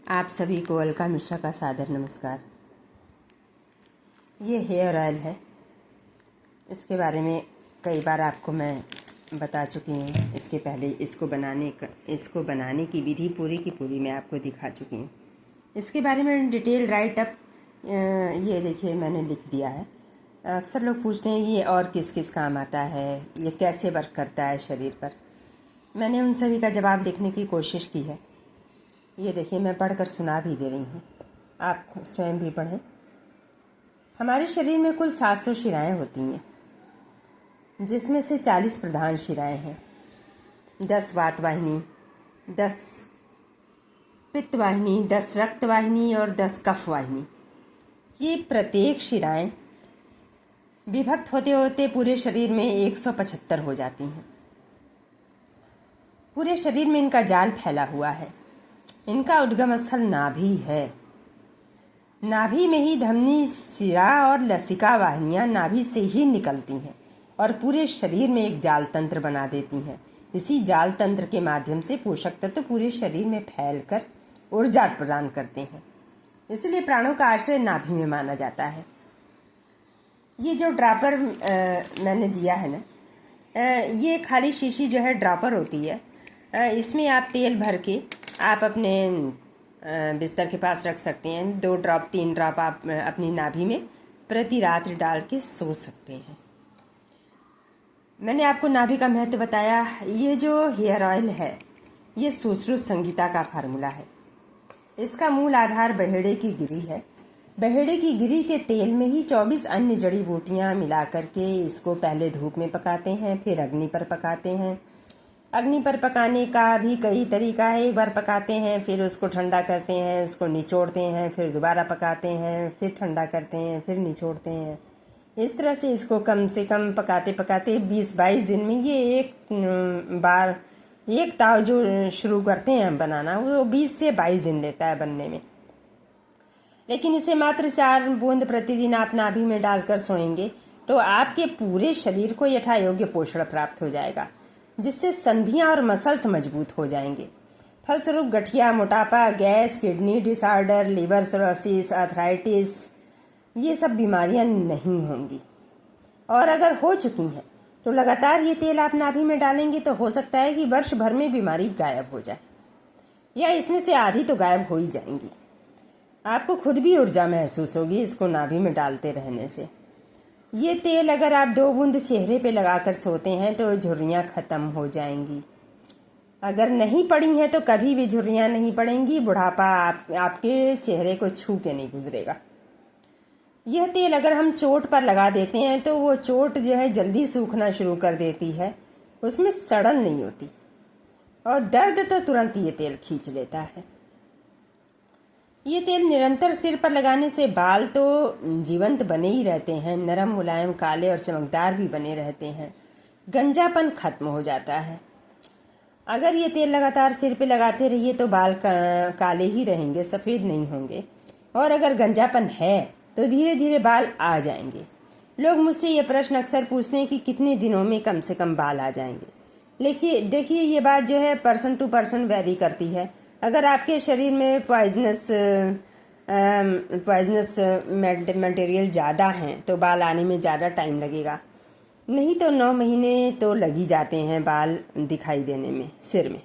आप सभी को अलका मिश्रा का सादर नमस्कार। ये हेयर ऑयल है। इसके बारे में कई बार आपको मैं बता चुकी हूँ। इसके पहले इसको बनाने की विधि पूरी की पूरी मैं आपको दिखा चुकी हूँ। इसके बारे में डिटेल राइट अप ये देखिए मैंने लिख दिया है। अक्सर लोग पूछते हैं ये और किस किस काम आता है, ये कैसे वर्क करता है शरीर पर। मैंने उन सभी का जवाब लिखने की कोशिश की है। ये देखिए मैं पढ़कर सुना भी दे रही हूँ, आप स्वयं भी पढ़ें। हमारे शरीर में कुल 700 शिराएँ होती हैं, जिसमें से 40 प्रधान शिराएँ हैं। 10 वात वाहिनी, 10 पित्त वाहिनी, 10 रक्त वाहिनी और 10 कफ वाहिनी। ये प्रत्येक शिराएँ विभक्त होते होते पूरे शरीर में 175 हो जाती हैं। पूरे शरीर में इनका जाल फैला हुआ है। इनका उद्गम स्थल नाभि है। नाभि में ही धमनी, शिरा और लसिका वाहिनियां नाभि से ही निकलती हैं और पूरे शरीर में एक जाल तंत्र बना देती हैं। इसी जाल तंत्र के माध्यम से पोषक तत्व पूरे शरीर में फैलकर ऊर्जा प्रदान करते हैं। इसलिए प्राणों का आश्रय नाभि में माना जाता है। ये जो ड्रॉपर मैंने दिया है ना, ये खाली शीशी जो है ड्रॉपर होती है। इसमें आप तेल भर के आप अपने बिस्तर के पास रख सकते हैं। 2 ड्रॉप 3 ड्रॉप आप अपनी नाभि में प्रति रात्रि डाल के सो सकते हैं। मैंने आपको नाभि का महत्व बताया। ये जो हेयर ऑयल है ये सुश्रुत संगीता का फार्मूला है। इसका मूल आधार बहेड़े की गिरी है। बहेड़े की गिरी के तेल में ही 24 अन्य जड़ी बूटियाँ मिला करके इसको पहले धूप में पकाते हैं, फिर अग्नि पर पकाते हैं। अग्नि पर पकाने का भी कई तरीका है। एक बार पकाते हैं, फिर उसको ठंडा करते हैं, उसको निचोड़ते हैं, फिर दोबारा पकाते हैं, फिर ठंडा करते हैं, फिर निचोड़ते हैं। इस तरह से इसको कम से कम पकाते पकाते 20-22 दिन में ये एक ताव जो शुरू करते हैं हम बनाना, वो 20 से 22 दिन लेता है बनने में। लेकिन इसे मात्र 4 बूंद प्रतिदिन आप नाभि में डालकर सोएंगे तो आपके पूरे शरीर को यथा योग्य पोषण प्राप्त हो जाएगा, जिससे संधियां और मसल्स मजबूत हो जाएंगे। फलस्वरूप गठिया, मोटापा, gas, kidney disorder, liver cirrhosis, arthritis, ये सब बीमारियां नहीं होंगी। और अगर हो चुकी हैं तो लगातार ये तेल आप नाभि में डालेंगे तो हो सकता है कि वर्ष भर में बीमारी गायब हो जाए, या इसमें से आधी तो गायब हो ही जाएंगी। आपको खुद भी ऊर्जा महसूस होगी इसको नाभि में डालते रहने से। ये तेल अगर आप 2 बूंद चेहरे पे लगाकर सोते हैं तो झुर्रियाँ खत्म हो जाएंगी। अगर नहीं पड़ी हैं तो कभी भी झुर्रियाँ नहीं पड़ेंगी। बुढ़ापा आपके चेहरे को छू के नहीं गुजरेगा। यह तेल अगर हम चोट पर लगा देते हैं तो वो चोट जो है जल्दी सूखना शुरू कर देती है, उसमें सड़न नहीं होती और दर्द तो तुरंत ये तेल खींच लेता है। ये तेल निरंतर सिर पर लगाने से बाल तो जीवंत बने ही रहते हैं, नरम, मुलायम, काले और चमकदार भी बने रहते हैं। गंजापन खत्म हो जाता है। अगर ये तेल लगातार सिर पे लगाते रहिए तो बाल काले ही रहेंगे, सफ़ेद नहीं होंगे। और अगर गंजापन है तो धीरे धीरे बाल आ जाएंगे। लोग मुझसे ये प्रश्न अक्सर पूछते हैं कि कितने दिनों में कम से कम बाल आ जाएंगे। देखिए ये बात जो है पर्सन टू पर्सन वेरी करती है। अगर आपके शरीर में पॉइजनस मटेरियल ज़्यादा हैं तो बाल आने में ज़्यादा टाइम लगेगा। नहीं तो 9 महीने तो लग ही जाते हैं बाल दिखाई देने में सिर में।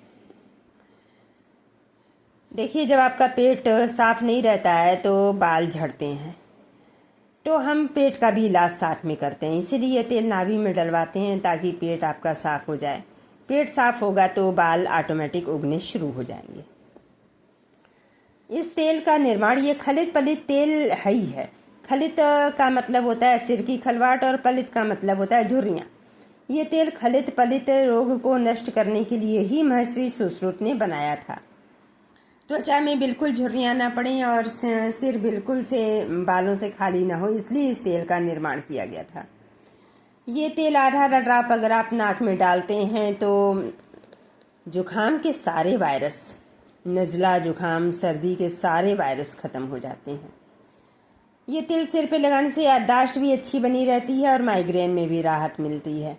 देखिए जब आपका पेट साफ नहीं रहता है तो बाल झड़ते हैं, तो हम पेट का भी इलाज साथ में करते हैं। इसीलिए ये तेल नाभि में डलवाते हैं ताकि पेट आपका साफ हो जाए। पेट साफ होगा तो बाल ऑटोमेटिक उगने शुरू हो जाएंगे। इस तेल का निर्माण, ये खलित पलित तेल है ही है। खलित का मतलब होता है सिर की खलवाट और पलित का मतलब होता है झुर्रियाँ। ये तेल खलित पलित रोग को नष्ट करने के लिए ही महर्षि सुश्रुत ने बनाया था। त्वचा में बिल्कुल झुर्रियाँ ना पड़ें और सिर बिल्कुल से बालों से खाली ना हो, इसलिए इस तेल का निर्माण किया गया था। ये तेल आधा ड्रॉप अगर आप नाक में डालते हैं तो जुखाम के सारे वायरस, नज़ला, जुखाम, सर्दी के सारे वायरस खत्म हो जाते हैं। ये तेल सिर पे लगाने से याददाश्त भी अच्छी बनी रहती है और माइग्रेन में भी राहत मिलती है।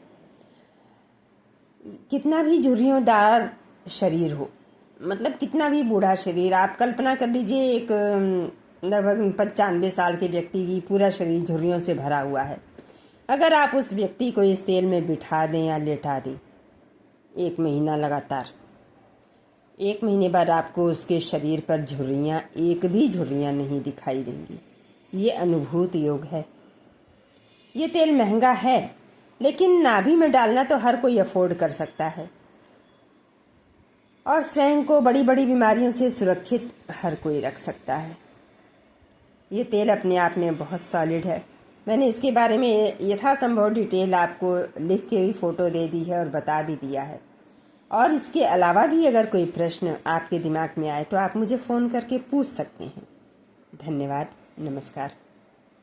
कितना भी झुर्रियोंदार शरीर हो, मतलब कितना भी बूढ़ा शरीर, आप कल्पना कर लीजिए एक लगभग 95 साल के व्यक्ति की पूरा शरीर झुर्रियों से भरा हुआ है। अगर आप उस व्यक्ति को इस तेल में बिठा दें या लेटा दें 1 महीना लगातार, 1 महीने बाद आपको उसके शरीर पर झुर्रियाँ, एक भी झुर्रियाँ नहीं दिखाई देंगी। ये अनुभूत योग है। ये तेल महंगा है, लेकिन नाभि में डालना तो हर कोई अफोर्ड कर सकता है, और स्वयं को बड़ी बड़ी बीमारियों से सुरक्षित हर कोई रख सकता है। ये तेल अपने आप में बहुत सॉलिड है। मैंने इसके बारे में यथासंभव डिटेल आपको लिख के भी फ़ोटो दे दी है और बता भी दिया है। और इसके अलावा भी अगर कोई प्रश्न आपके दिमाग में आए तो आप मुझे फ़ोन करके पूछ सकते हैं। धन्यवाद। नमस्कार।